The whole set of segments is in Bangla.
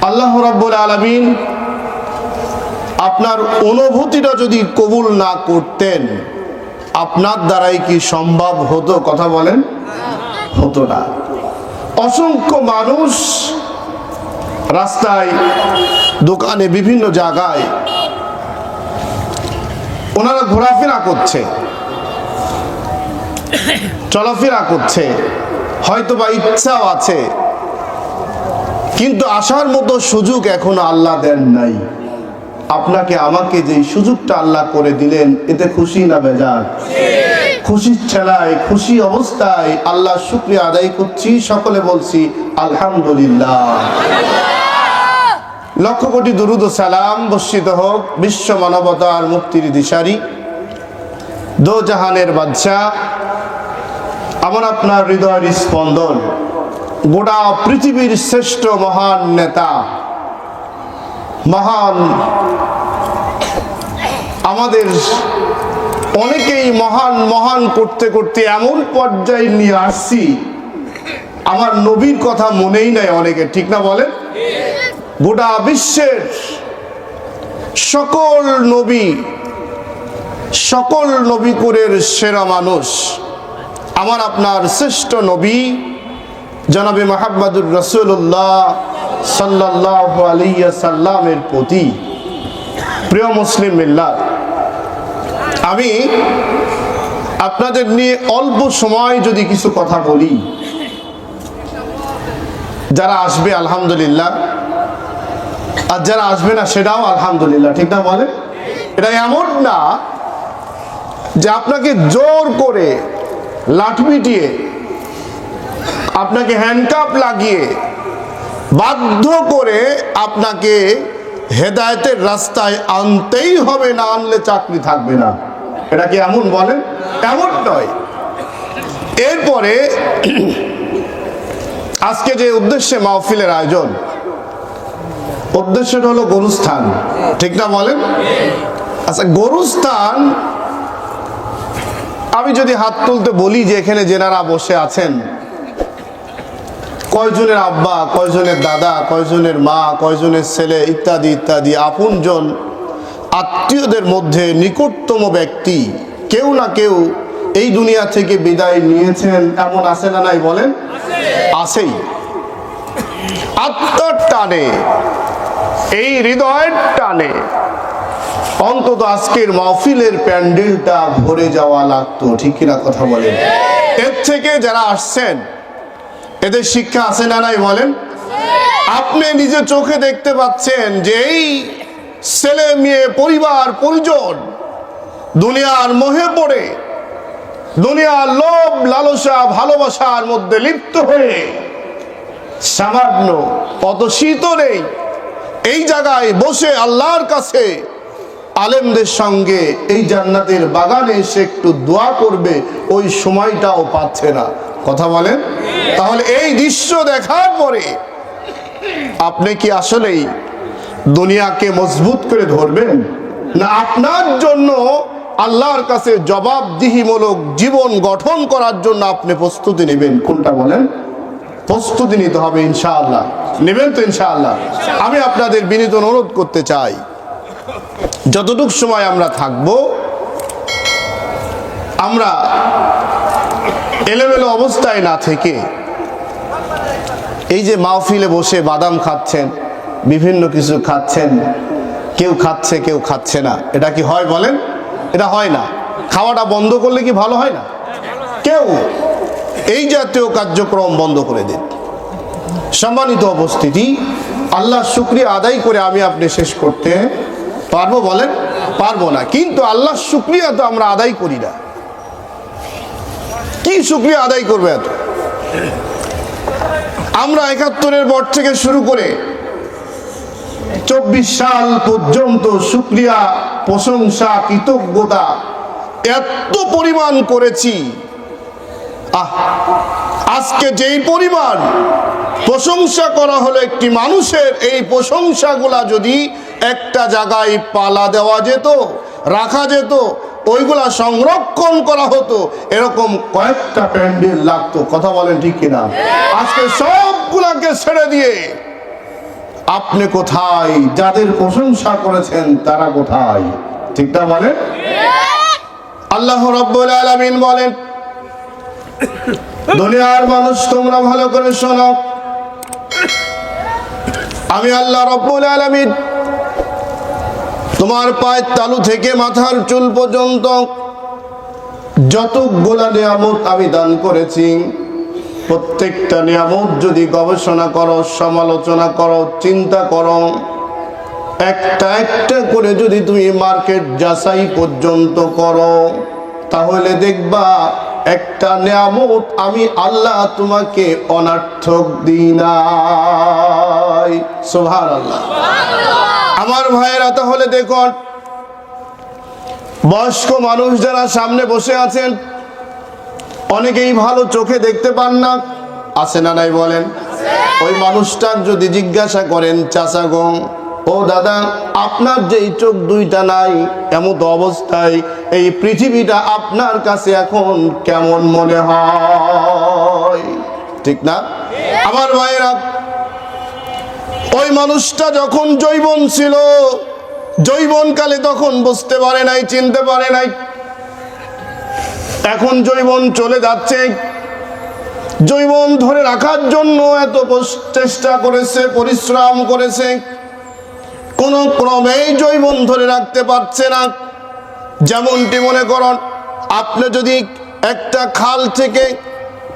আল্লাহ রাব্বুল আলামিন আপনার অনুভূতিটা যদি কবুল না করতেন, আপনার দ্বারাই কি সম্ভব হতো? কথা বলেন, হতো না। অসংখ্য মানুষ রাস্তায়, দোকানে, বিভিন্ন জায়গায় ওনারা ঘোরাফেরা করছে, চলাফেরা করছে, হয়তো বা ইচ্ছাও আছে, কিন্তু আসার মতো সুযোগ এখনো আল্লাহ দেন নাই। আপনাকে আমাকে যে সুযোগটা আল্লাহ করে দিলেন, এতে খুশি না বেজার? খুশির ঠেলায়, খুশি অবস্থায় আল্লাহ শুকরিয়া আদায় করছি, সকলে বলছি আলহামদুলিল্লাহ। লক্ষ কোটি দুরুদ ও সালাম বর্ষিত হোক বিশ্ব মানবতার মুক্তির দিশারি, দো জাহানের বাদশাহ, আমার আপনার হৃদয়ের স্পন্দন, গোটা পৃথিবীর শ্রেষ্ঠ মহান নেতা, মহান, আমাদের অনেকেই মহান মহান করতে করতে এমন পর্যায়ে নিয়ে আসছি, আমার নবীর কথা মনেই নাই অনেকে, ঠিক না বলেন? গোটা বিশ্বের সকল নবী কুরের সেরা মানুষ, আমার আপনার শ্রেষ্ঠ নবী জনাবে মুহাম্মদুর রাসূলুল্লাহ সাল্লাল্লাহু আলাইহি সাল্লামের প্রতি প্রিয় মুসলিম মিল্লাত, আমি আপনাদের নিয়ে অল্প সময় যদি কিছু কথা বলি, যারা আসবে আলহামদুলিল্লাহ, আর যারা আসবে না সেটাও আলহামদুলিল্লাহ, ঠিক না বলে? এটা এমন না যে আপনাকে জোর করে লাঠি পিটিয়ে, আপনাকে হ্যান্ডকাপ লাগিয়ে, বাধ্য করে আপনাকে হেদায়েতের রাস্তায় আনতেই হবে, না আনলে চাকরি থাকবে না। এটা কি এমন বলেন? এমন নয়। এরপরে আজকে যে উদ্দেশ্যে মাহফিলের আয়োজন, উদ্দেশ্যটা হলো গরুস্থান, ঠিক না বলেন? আচ্ছা, গরুস্থান, আমি যদি হাত তুলতে বলি যে এখানে যেনারা বসে আছেন, কয়জনের আব্বা, কয়জনের দাদা, কয়জনের মা, কয়জনের ছেলে, ইত্যাদি ইত্যাদি, আপনজন আত্মীয়দের মধ্যে নিকটতম ব্যক্তি কেউ না কেউ এই দুনিয়া থেকে বিদায় নিয়েছেন, এমন আছে না নাই বলেন? আছেই। আত্মার টানে, এই হৃদয়ের টানে অন্তত আজকের মাহফিলের প্যান্ডেলটা ভরে যাওয়া লাগতো, ঠিক কিনা কথা বলেন? এর থেকে যারা আসছেন এদের শিক্ষা আছে না নাই বলেন? আপনি নিজে চোখে দেখতে পাচ্ছেন যে এই ছেলে মেয়ে, পরিবার পরিজন দুনিয়ার মোহে পড়ে, দুনিয়ার লোভ লালসা ভালোবাসার মধ্যে লিপ্ত হয়ে সামান্য অত শীত নেই, এই জায়গায় বসে আল্লাহর কাছে আলেমদের সঙ্গে এই জান্নাতের বাগানে এসে একটু দোয়া করবে, ওই সময়টাও পাচ্ছে না, কথা বলেন? তাহলে এই দৃশ্য দেখার পরে আপনি কি আসলেই দুনিয়াকে মজবুত করে ধরবেন, না আপনার জন্য আল্লাহর কাছে জবাবদিহিমূলক জীবন গঠন করার জন্য আপনি প্রস্তুতি নেবেন? কোনটা বলেন? প্রস্তুতি নিতে হবে ইনশাআল্লাহ। নেবেন তো ইনশাআল্লাহ? আমি আপনাদের বিনীত অনুরোধ করতে চাই, যতটুকু সময় আমরা থাকব, আমরা এলোমেলো অবস্থায় না থেকে, এই যে মাহফিলে বসে বাদাম খাচ্ছেন, বিভিন্ন কিছু খাচ্ছেন, কেউ খাচ্ছে কেউ খাচ্ছে না, এটা কি হয় বলেন? এটা হয় না। খাওয়াটা বন্ধ করলে কি ভালো হয় না? কেউ এই জাতীয় কার্যক্রম বন্ধ করে দিন। সম্মানিত উপস্থিতি, আল্লাহ শুকরিয়া আদায় করে আমি আপনি শেষ করতে পারবো বলেন? পারবো না। কিন্তু আল্লাহ শুকরিয়া তো আমরা আদায় করি না। কি শুকরিয়া আদায় করবে এত? আমরা ৭১-এর পর থেকে শুরু করে ২৪ সাল পর্যন্ত শুকরিয়া, প্রশংসা, কৃতজ্ঞতা এত পরিমাণ করেছি। আজকে যেই পরিমাণ প্রশংসা করা হলো একটি মানুষের, এই প্রশংসাগুলা যদি একটা জায়গায় পালা দেওয়া যেত, রাখা যেত, ওইগুলা সংরক্ষণ করা হতো, এরকম কয়েকটা প্যান্ডেল লাগতো, কথা বলেন ঠিক কিনা? আজকে সবগুলাকে ছেড়ে দিয়ে আপনি কোথায়? যাদের প্রশংসা করেছেন তারা কোথায়? ঠিক না বলেন? আল্লাহ রাব্বুল আলামিন বলেন, দুনিয়ার মানুষ তোমরা ভালো করে শোনো, আমি আল্লাহ রাব্বুল আলামিন তোমার পায়ের তালু থেকে মাথার চুল পর্যন্ত যতগুলা নিয়ামত আমি দান করেছি, প্রত্যেকটা নিয়ামত যদি গবেষণা করো, সমালোচনা করো, চিন্তা করো, একটা একটা করে যদি তুমি মার্কেট যাচাই পর্যন্ত করো, তাহলে দেখবা একটা নিয়ামত আমি আল্লাহ তোমাকে অনার্থক দিই নাই। সুবহানাল্লাহ। আমার ভাইয়েরা, তাহলে দেখুন, বয়স্ক মানুষ যারা সামনে বসে আছেন, অনেকেই ভালো চোখে দেখতে পান না, আছে না নাই বলেন? ওই মানুষটার যদি জিজ্ঞাসা করেন, চাচা গো, ও দাদা, আপনার যে চোখ দুইটা নাই, এমন অবস্থায় এই পৃথিবীটা আপনার কাছে এখন কেমন মনে হয়? ঠিক না আমার ভাইয়েরা? ওই মানুষটা যখন যৌবন ছিল, যৌবনকালে তখন বুঝতে পারে নাই, চিনতে পারে নাই। এখন যৌবন চলে যাচ্ছে, যৌবন ধরে রাখার জন্য এত চেষ্টা করেছে, পরিশ্রম করেছে, কোন ক্রমেই যৌবন ধরে রাখতে পারছে না। যেমনটি মনে করুন, আপনি যদি একটা খাল থেকে,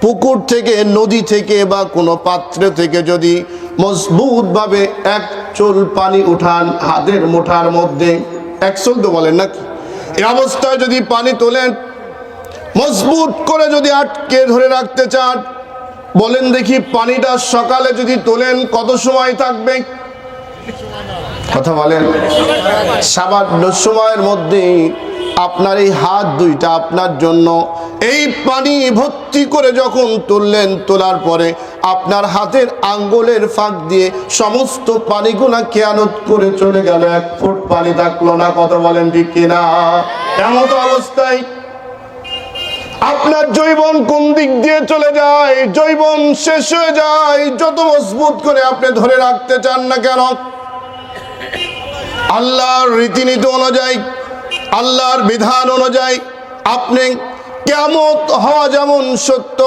পুকুর থেকে, নদী থেকে বা কোনো পাত্র থেকে যদি মজবুত ভাবে এক চুল পানি উঠান হাতের মুঠার মধ্যে, এক চুল তো বলেন নাকি, এই অবস্থায় যদি পানি তোলেন, মজবুত করে যদি আটকে ধরে রাখতে চান, বলেন দেখি পানিটা সকালে যদি তোলেন কত সময় থাকবে? কথা বলেন। সামান্য সময়ের মধ্যে আপনার এই হাত দুইটা আপনার জন্য এই পানি ভর্তি করে যখন তুললেন, তোলার পরে আপনার হাতের আঙ্গুলের ফাঁক দিয়ে সমস্ত পানিগুলা খেয়ানত করে চলে গেল, এক ফুট পানি থাকলো না। কথা বলেন ঠিক কিনা? এমন অবস্থায় আপনার যৌবন কোন দিক দিয়ে চলে যায়, যৌবন শেষ হয়ে যায়। যত মজবুত করে আপনি ধরে রাখতে চান না কেন, আল্লাহর রীতিনীতি অনুযায়ী, আল্লাহর বিধান অনুযায়ী আপনি কিয়ামত হওয়া যেমন সত্য,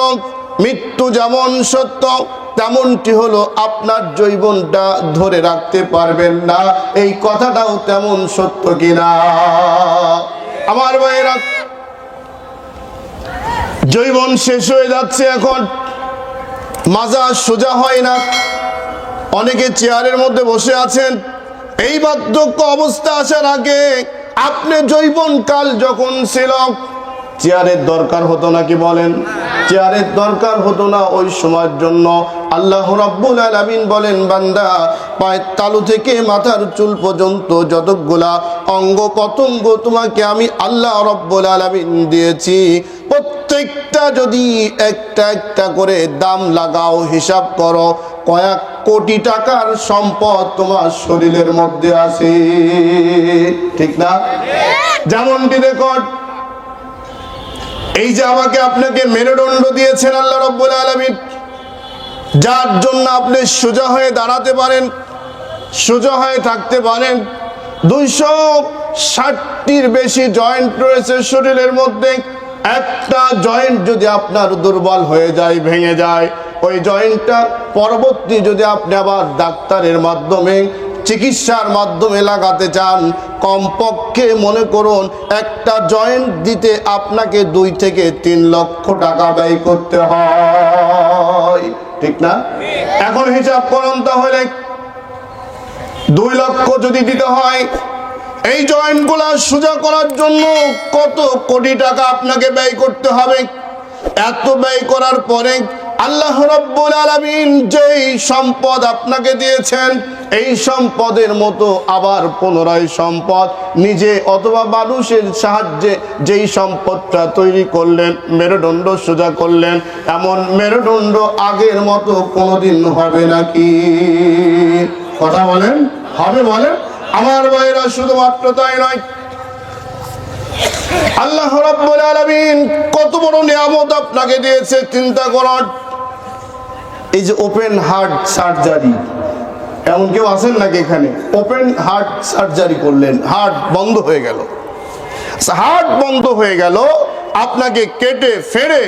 মৃত্যু যেমন সত্য, তেমনটি হলো আপনার যৌবনটা ধরে রাখতে পারবেন না, এই কথাটাও তেমন সত্য কিনা আমার ভাইয়েরা? যৌবন শেষ হয়ে যাচ্ছে, এখন মাজা সোজা হয় না। অনেকে চেয়ারের মধ্যে বসে আছেন, এই বার্ধক্য অবস্থা আসার আগে আপনি যৌবন কাল যখন ছিল, চেয়ারের দরকার হতো না, কি বলেন? চেয়ারের দরকার হতো না। ওই সময়ের জন্য আল্লাহ রাব্বুল আলামিন বলেন, বান্দা, পায়ের তালু থেকে মাথার চুল পর্যন্ত যতগুলা অঙ্গ প্রত্যঙ্গ তোমাকে আমি আল্লাহ রাব্বুল আলামিন দিয়েছি, প্রত্যেকটা যদি একটা একটা করে দাম লাগাও, হিসাব করো, কয়েক কোটি টাকার সম্পদ তোমার শরীরের মধ্যে আছে। ঠিক না? যেমনটি দেখুন, এই যে আমাকে আপনাকে মেরুদণ্ড দিয়েছেন আল্লাহ রাব্বুল আলামিন, যার জন্য আপনি সোজা হয়ে দাঁড়াতে পারেন, সোজা হয়ে থাকতে পারেন। 260টির বেশি জয়েন্ট রয়েছে শরীরের মধ্যে। একটা জয়েন্ট যদি আপনার দুর্বল হয়ে যায়, ভেঙে যায়, ওই জয়েন্টটা পরবর্তী যদি আপনি আবার ডাক্তারের মাধ্যমে, চিকিৎসার মাধ্যমে লাগাতে চান, কমপক্ষে মনে করুন একটা জয়েন্ট দিতে আপনাকে 2 থেকে 3 লক্ষ টাকা ব্যয় করতে হয়। ঠিক না? এখন হিসাব করুন, তাহলে 2 লক্ষ যদি দিতে হয়, এই জয়েন্টগুলা সোজা করার জন্য কত কোটি টাকা আপনাকে ব্যয় করতে হবে। এত ব্যয় করার পরে আল্লাহ রাব্বুল আলামিন যেই সম্পদ আপনাকে দিয়েছেন, এই সম্পদের মতো আবার পুনরায় সম্পদ নিজে অথবা মানুষের সাহায্যে যেই সম্পদটা তৈরি করলেন, মেরুদণ্ড সোজা করলেন, এমন মেরুদণ্ড আগের মতো কোনোদিন হবে নাকি? কথা বলেন, হবে বলেন? আমার ভাইরা, শুধুমাত্র তাই নয়, আল্লাহ রাব্বুল আলামিন কত বড় নিয়ামত আপনাকে দিয়েছে চিন্তা করুন। এই যে ওপেন হার্ট সার্জারি, এমন কেউ আছেন নাকি এখানে? ওপেন হার্ট সার্জারি করলেন, হার্ট বন্ধ হয়ে গেল। হার্ট বন্ধ হয়ে গেল, আপনাকে কেটে ফেড়ে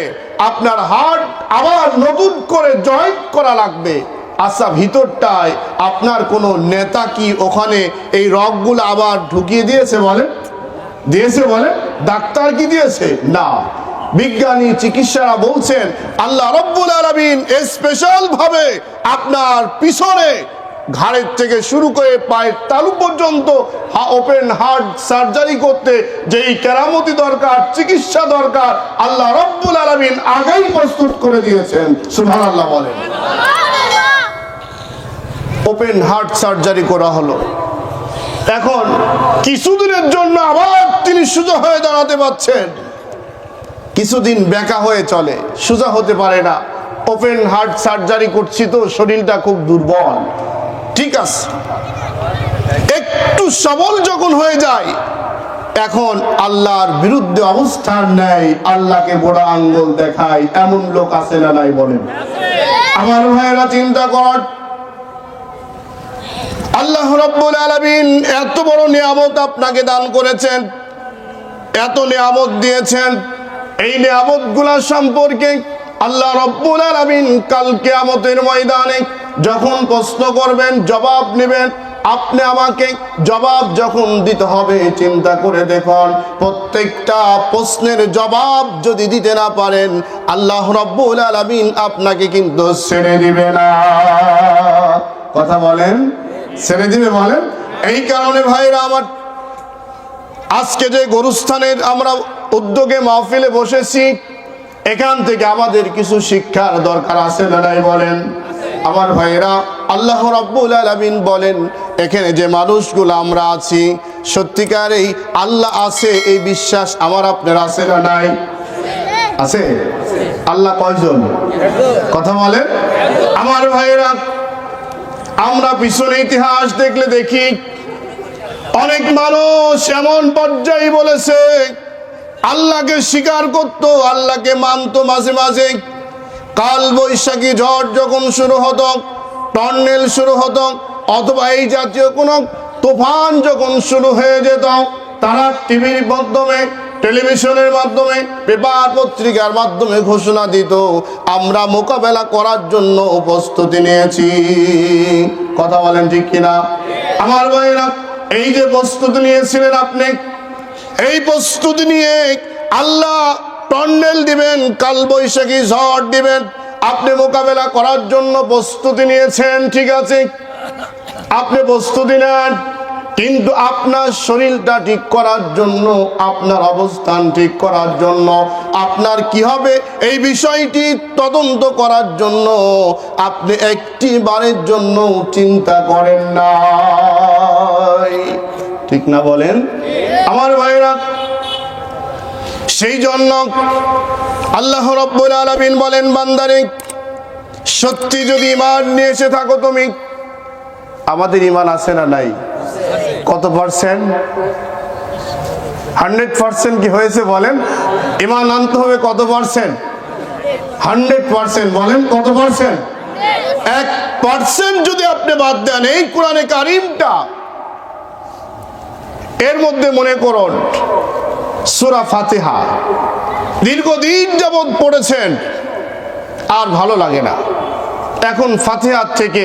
আপনার হার্ট আবার নতুন করে জয়েন্ট করা লাগবে। আচ্ছা, ভিতরটায় আপনার কোনো নেতা কি ওখানে এই রগগুলো আবার ঢুকিয়ে দিয়েছে? বলেন, দিয়েছে? বলেন, ডাক্তার কি দিয়েছে? না, বিজ্ঞানী চিকিৎসারা বলছেন আল্লাহ রব্বুল আলামিন স্পেশাল ভাবে আপনার পিছনে ঘাড়ের থেকে শুরু করে পায়ের তালু পর্যন্ত ওপেন হার্ট সার্জারি করতে যেই কেরামতি দরকার, চিকিৎসা দরকার, আল্লাহ রব্বুল আলামিন আগেই প্রস্তুত করে দিয়েছেন। সুবহানাল্লাহ বলেন। ওপেন হার্ট সার্জারি করা হলো, এখন কিছুদিনের জন্য আবার তিনি সোজা হয়ে দাঁড়াতে পারছেন, কিছুদিন বেঁকা হয়ে চলে, সোজা হতে পারে না। ওপেন হার্ট সার্জারি করছি তো শরীরটা খুব দুর্বল, ঠিক আছে। একটু সবল যখন হয়ে যায়, এখন আল্লাহর বিরুদ্ধে অবস্থান নেয়, আল্লাহকে বড় আঙ্গুল দেখায়। এমন লোক আছে না নাই? বলেন। আমার ভাইয়েরা চিন্তা কর, আল্লাহ রাব্বুল আলামিন এত বড় নিয়ামত আপনাকে দান করেছেন, এত নিয়ামত দিয়েছেন। এই নিয়ামতগুলো সম্পর্কে আল্লাহ রাব্বুল আলামিন কাল কিয়ামতের ময়দানে যখন প্রশ্ন করবেন, জবাব নেবেন, আপনি আমাকে জবাব যখন দিতে হবে, চিন্তা করে দেখুন, প্রত্যেকটা প্রশ্নের জবাব যদি দিতে না পারেন, আল্লাহ রাব্বুল আলামিন আপনাকে কিন্তু ছেড়ে দিবে না। কথা বলেন, ছেড়ে দিবে? বলেন। এই কারণে ভাইরা আমার, আজকে যে গরুস্থানের আমরা উদ্যোগে মাহফিলে বসেছি, এখান থেকে আমাদের কিছু শিক্ষার দরকার আছে না নাই? বলেন। আমার ভাইরা, আল্লাহ রাব্বুল আলামিন বলেন, এখানে যে মানুষগুলো আমরা আছি, সত্যিকারেই আল্লাহ আছে এই বিশ্বাস আমার আপনার আছে না নাই? আছে। আল্লাহ কয়জন? কথা বলেন। আমার ভাইরা, আমরা পিছনে ইতিহাস দেখলে দেখি অনেক মানুষ এমন পর্যায়ে বলেছে আল্লাহকে স্বীকার করত, আল্লাহকে মানত। মাঝে মাঝে কাল বৈশাখী ঝড় যখন শুরু হতো, টর্নেডো শুরু হতো, অথবা এই জাতীয় কোনো তুফান যখন শুরু হয়ে যেত, তারা টিভির মাধ্যমে, টেলিভিশনের মাধ্যমে, পেপার পত্রিকার মাধ্যমে ঘোষণা দিত, আমরা মোকাবেলা করার জন্য প্রস্তুতি নিয়েছি। কথা বলেন, ঠিক কিনা? আমার ভাইরা, এই যে প্রস্তুতি নিয়েছিলেন আপনি, এই প্রস্তুতি নিয়ে আল্লাহ টর্নেডো দিবেন, কাল বৈশাখী ঝড় দিবেন, আপনি মোকাবেলা করার জন্য প্রস্তুতি নিয়েছেন, ঠিক আছে, আপনি প্রস্তুতি নেন, কিন্তু আপনার শরীরটা ঠিক করার জন্য, আপনার অবস্থান ঠিক করার জন্য, আপনার কি হবে এই বিষয়টি তদন্ত করার জন্য আপনি একটি বারের জন্য চিন্তা করেন না, ঠিক না? বলেন। আমার ভাইরা, সেই জন্য আল্লাহ রাব্বুল আলামিন বলেন, বান্দারে, সত্যি যদি ঈমান নিয়ে এসে থাকো তুমি, আমাদের ঈমান আছে না নাই? কত পার্সেন্ট? 100% কি হয়েছে? বলেন। ঈমান আনতে হবে কত পার্সেন্ট? 100%। বলেন, কত পার্সেন্ট? 1% যদি আপনি বাদ দেন, এই কোরআনে কারীমটা, এর মধ্যে মনে করুন সূরা ফাতিহা দীর্ঘদিন যাবত পড়েছেন, আর ভালো লাগে না, এখন ফাতিহার থেকে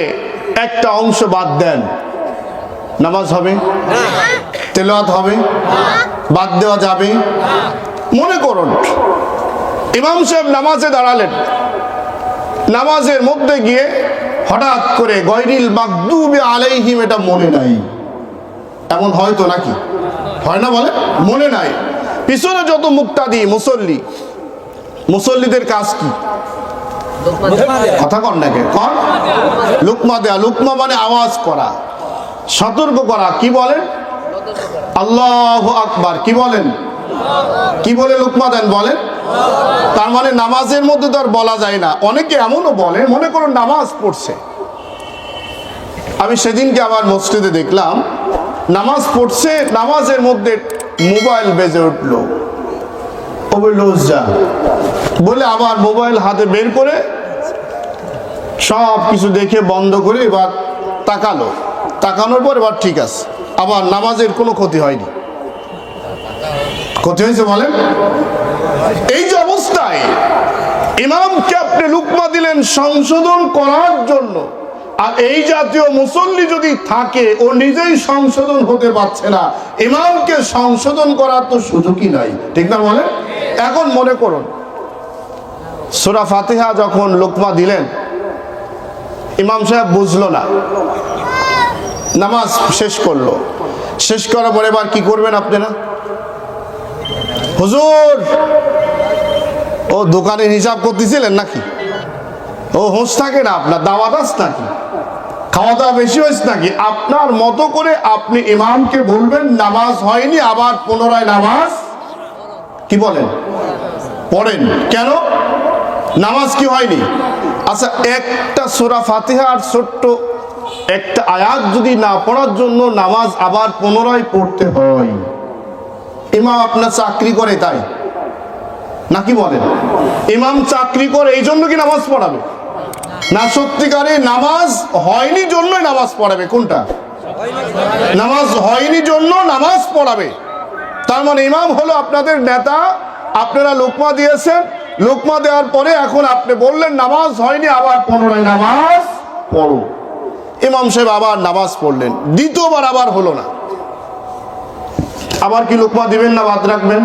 একটা অংশ বাদ দেন, নামাজ হবে? তেলাওয়াত হবে? বাদ দেওয়া যাবে? মনে করুন ইমাম সাহেব নামাজে দাঁড়ালেন, নামাজের মধ্যে গিয়ে হঠাৎ করে গয়রিল মাগদুবি আলাইহিম এটা মনে নাই, এমন হয়তো নাকি? হয় না? বলে মনে নাই। পিছনে যত মুক্তাদি মুসল্লি, মুসল্লিদের কাজ কি? কথা কন নাকি? কন। লুকমা দেয়া। লুকমা মানে আওয়াজ করা, সতর্ক করা। কি বলেন? আল্লাহু আকবার। কি বলেন? কি বলে লুকমা দেন? বলেন। তার মানে নামাজের মধ্যে তো আর বলা যায় না। অনেকে এমনও বলে, মনে করুন নামাজ পড়ছে, আমি সেদিনকে আমার মসজিদে দেখলাম নামাজ পড়ছে, নামাজের মধ্যে মোবাইল বেজে উঠলো, ও বলল যা বলে আবার মোবাইল হাতে বের করে সব কিছু দেখে বন্ধ করে এবার তাকালো, তাকানোর পর এবার ঠিক আছে, আবার নামাজের কোনো ক্ষতি হয়নি। ক্ষতি হয়েছে বলেন? এই যে অবস্থায় ইমামকে আপনি লুকমা দিলেন সংশোধন করার জন্য, আর এই জাতীয় মুসল্লি যদি থাকে ও নিজেই সংশোধন হতে পারছে না, ইমামকে সংশোধন করার তো সুযোগই নাই, ঠিক না বলেন? এখন মনে করুন সূরা ফাতিহা যখন লুকমা দিলেন, ইমাম সাহেব বুঝলো না, নামাজ শেষ করলো, শেষ করার পরে এবার কি করবেন আপনারা? হুজুর ও দোকানের হিসাব করতেছিলেন নাকি? ও হোঁশ থাকে না আপনার? দাওয়াত আছে নাকি? খাওয়া দাওয়া বেশি হয়েছে নাকি? আপনার মতো করে আপনি ইমামকে বলবেন নামাজ হয়নি, আবার পুনরায় নামাজ কি বলেন পড়েন। কেন? নামাজ কি হয়নি? আচ্ছা, একটা সূরা ফাতিহা আর ছোট্ট একটা আয়াত যদি না পড়ার জন্য নামাজ আবার পুনরায় পড়তে হয়, ইমাম আপনার চাকরি করে তাই নাকি বলেন? ইমাম চাকরি করে এই জন্য কি নামাজ পড়াবে? না, সত্যিকারে নামাজ হয়নি জন্যই নামাজ পড়াবে। কোনটা? নামাজ হয়নি জন্য নামাজ পড়াবে। তার মানে ইমাম হলো আপনাদের নেতা, আপনারা লুকমা দিয়েছেন, লুকমা দেওয়ার পরে এখন আপনি বললেন নামাজ হয়নি, আবার পুনরায় নামাজ পড়ো। ইমাম সাহেব আবার নামাজ পড়লেন, দ্বিতীয়বার আবার হলো না, আবার কি লুকমা দিবেন না বাদ রাখবেন?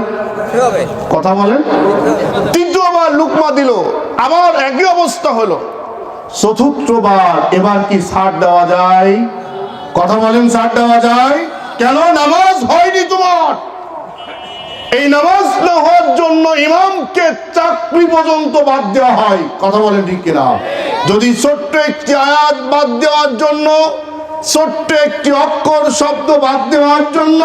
কথা বলেন। তৃতীয়বার লুকমা দিল, আবার একই অবস্থা হলো। চতুর্থবার এবার কি ছাড় দেওয়া যায়? কথা বলেন, ছাড় দেওয়া যায়? কেন? নামাজ হয়নি তোমার। এই নামাজ না হওয়ার জন্য ইমামকে চাকরি পর্যন্ত বাদ দেওয়া হয়। কথা বলেন ঠিক কিনা? যদি ছোট্ট একটি আয়াত বাদ দেওয়ার জন্য, ছোট্ট একটি অক্ষর শব্দ বাদ দেওয়ার জন্য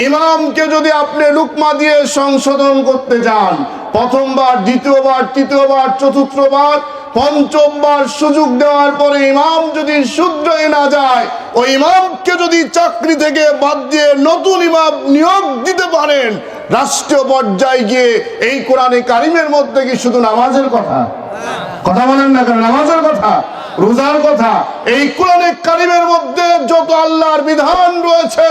ইমামকে যদি আপনি লুকমা দিয়ে সংশোধন করতে যান, প্রথমবার, দ্বিতীয়বার, তৃতীয়বার, চতুর্থবার, পঞ্চমবার সুযোগ দেওয়ার পরে ইমাম যদি শুধরে না যায়, ওই ইমামকে যদি চাকরি থেকে বাদ দিয়ে নতুন ইমাম নিয়োগ দিতে পারেন, রাষ্ট্রীয় পর্যায়ে গিয়ে এই কোরআনে কারিমের মধ্যে কি শুধু নামাজের কথা? কথা বলেন না কেন? নামাজের কথা, রোজার কথা, এই কোরআনে কারিমের মধ্যে যত আল্লাহর বিধান রয়েছে,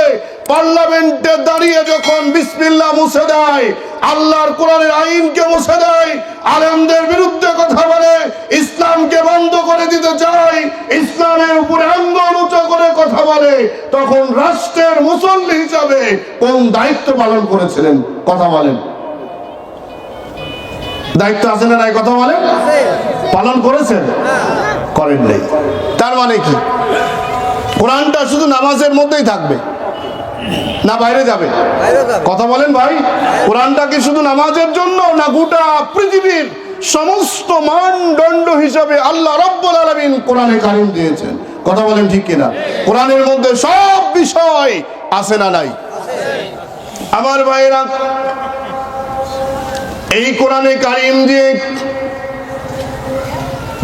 পার্লামেন্টে দাঁড়িয়ে যখন বিসমিল্লাহ মুছে দেয়, আল্লাহর কোরআনের আইনকে মুছে দেয়, আলেমদের বিরুদ্ধে কথা বলে, ইসলামকে বন্ধ করে দিতে চায়, ইসলামের উপরে আঙ্গুল উঁচু করে কথা বলে, তখন রাষ্ট্রের মুসল্লি হিসাবে কোন দায়িত্ব পালন করেছিলেন? কথা বলেন। দায়িত্ব আছে না নাই? কথা বলেন। পালন করেছেন? করেন নাই। তার মানে কি? কোরআনটা শুধু নামাজের মধ্যেই থাকবে না বাইরে যাবে? কথা বলেন ভাই। কোরআনটা কি শুধু নামাজের জন্য, না গোটা পৃথিবীর সমস্ত মানদণ্ড হিসাবে আল্লাহ রাব্বুল আলামিন কোরআনে কারিম দিয়েছেন? কথা বলেন ঠিক কিনা? কোরআনের মধ্যে সব বিষয় আছে না নাই? আমার ভাইরা, এই কোরআনে কারিম দিয়ে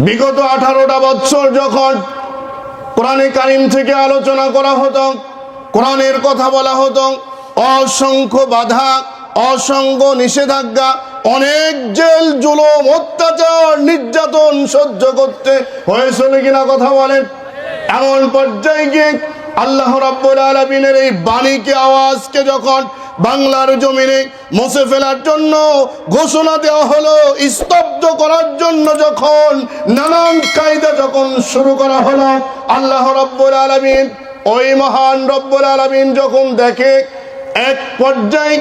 বিগত 18টা বছর যখন কোরআনে কারিম থেকে আলোচনা করা হতো, কোরআনের কথা বলা হতো, অসংখ্য বাধা, অসংখ্য নিষেধাজ্ঞা, অনেক জেল জুলুম, অত্যাচার, নির্যাতন সহ্য করতে হয়েছিল কিনা? কথা বলেন। এমন পর্যায়ে গিয়ে আল্লাহ রাব্বুল আলামিনের এই বাণীকে, আওয়াজকে যখন বাংলার জমিনে মুছে ফেলার জন্য ঘোষণা দেওয়া হলো, স্তব্ধ করার জন্য যখন নানান কায়দা যখন শুরু করা হলো, আল্লাহ রাব্বুল আলামিন, ওই মহান রব্বুল আলামিন যখন দেখে এক পর্যায়ে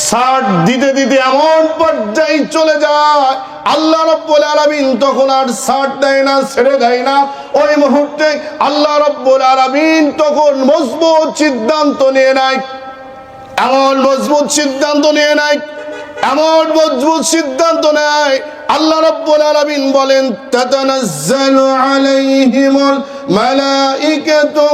ছাড় দিতে দিতে এমন পর্যায়ে চলে যায়, আল্লাহ রাব্বুল আলামিন তখন আর ছাড় দেয় না, ছেড়ে দেয় না। ওই মুহূর্তে আল্লাহ রাব্বুল আলামিন তখন মজবুত সিদ্ধান্ত নিয়ে নেয়, এমন মজবুত সিদ্ধান্ত নিয়ে নেয়, এমন মজবুত সিদ্ধান্ত নেয়, আল্লাহ রাব্বুল আলামিন বলেন, তাতানাজ্জালু আলাইহিমুল মালাইকাতু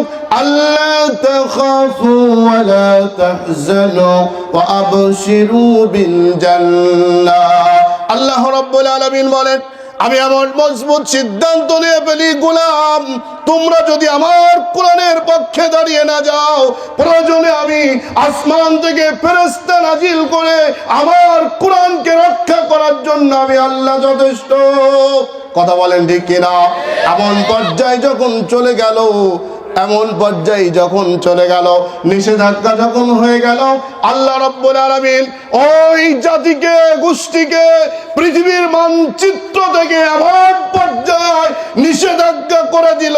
আল্লা তাখাফু ওয়া লা তাহজানু ওয়া আবশিরু বিল জান্নাহ। আল্লাহ রাব্বুল আলামিন বলেন, আমি এমন মজবুত সিদ্ধান্ত নিয়ে ফেলি, গোলাম তোমরা যদি আমার কোরআনের পক্ষে দাঁড়িয়ে না যাও, প্রয়োজনে আমি আসমান থেকে ফেরেশতা নাজিল করে আমার কোরআনকে রক্ষা করার জন্য আমি আল্লাহ যথেষ্ট। কথা বলেন ঠিক কিনা? এমন পর্যায়ে যখন চলে গেল, এমন পর্যায়ে যখন চলে গেল, নিষেধাজ্ঞা যখন হয়ে গেল, আল্লাহ রাব্বুল আলামিন ওই জাতিকে, গোষ্ঠীকে পৃথিবীর মানচিত্র থেকে এমন পর্যায়ে নিষেধাজ্ঞা করে দিল,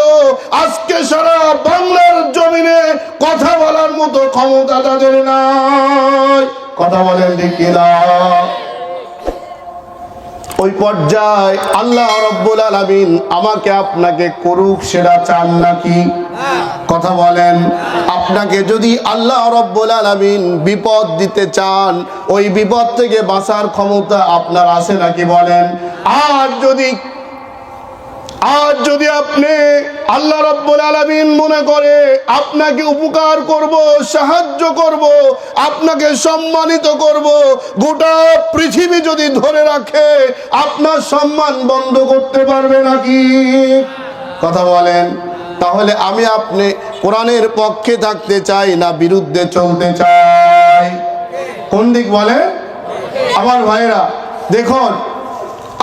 আজকে সারা বাংলার জমিনে কথা বলার মতো ক্ষমতা তাদের নাই। কথা বলেন ঠিক কিনা? ওই পর্যায়ে আল্লাহ রাব্বুল আলামিন আমাকে আপনাকে করুক, সেটা চান নাকি? কথা বলেন। আপনাকে যদি আল্লাহ রাব্বুল আলামিন বিপদ দিতে চান, ওই বিপদ থেকে বাঁচার ক্ষমতা আপনার আছে নাকি বলেন? আর যদি আপনি আল্লাহ রাব্বুল আলামিন মনে করে আপনাকে উপকার করব, সাহায্য করব, আপনাকে সম্মানিত করব, গোটা পৃথিবী যদি ধরে রাখে, আপনার সম্মান বন্ধ করতে পারবে নাকি? কথা বলেন। তাহলে আমি আপনি কোরআনের পক্ষে থাকতে চাই না বিরুদ্ধে চলতে চাই? কোন দিক বলে? আমার ভাইরা দেখুন,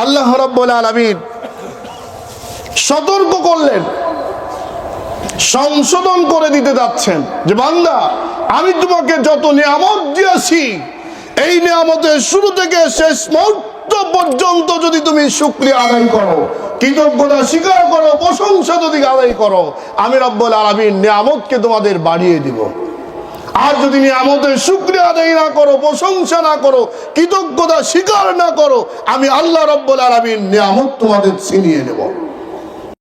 আল্লাহ রাব্বুল আলামিন সতর্ক করলেন, সংশোধন করে দিতে যাচ্ছেন যে বান্দা, আমি তোমাকে যত নিয়ামত দিয়েছি, এই নিয়ামতের শুরু থেকে শেষ মুহূর্ত পর্যন্ত যদি তুমি শুকরিয়া আদায় করো, কৃতজ্ঞতা স্বীকার করো, প্রশংসা যদি আদায় করো, আমি রব্বুল আলামিন নিয়ামতকে তোমাদের বাড়িয়ে দিব। আর যদি নিয়ামতের শুকরিয়া আদায় না করো, প্রশংসা না করো, কৃতজ্ঞতা স্বীকার না করো, আমি আল্লাহ রব্বুল আলামিন নিয়ামত তোমাদের ছিনিয়ে নেব।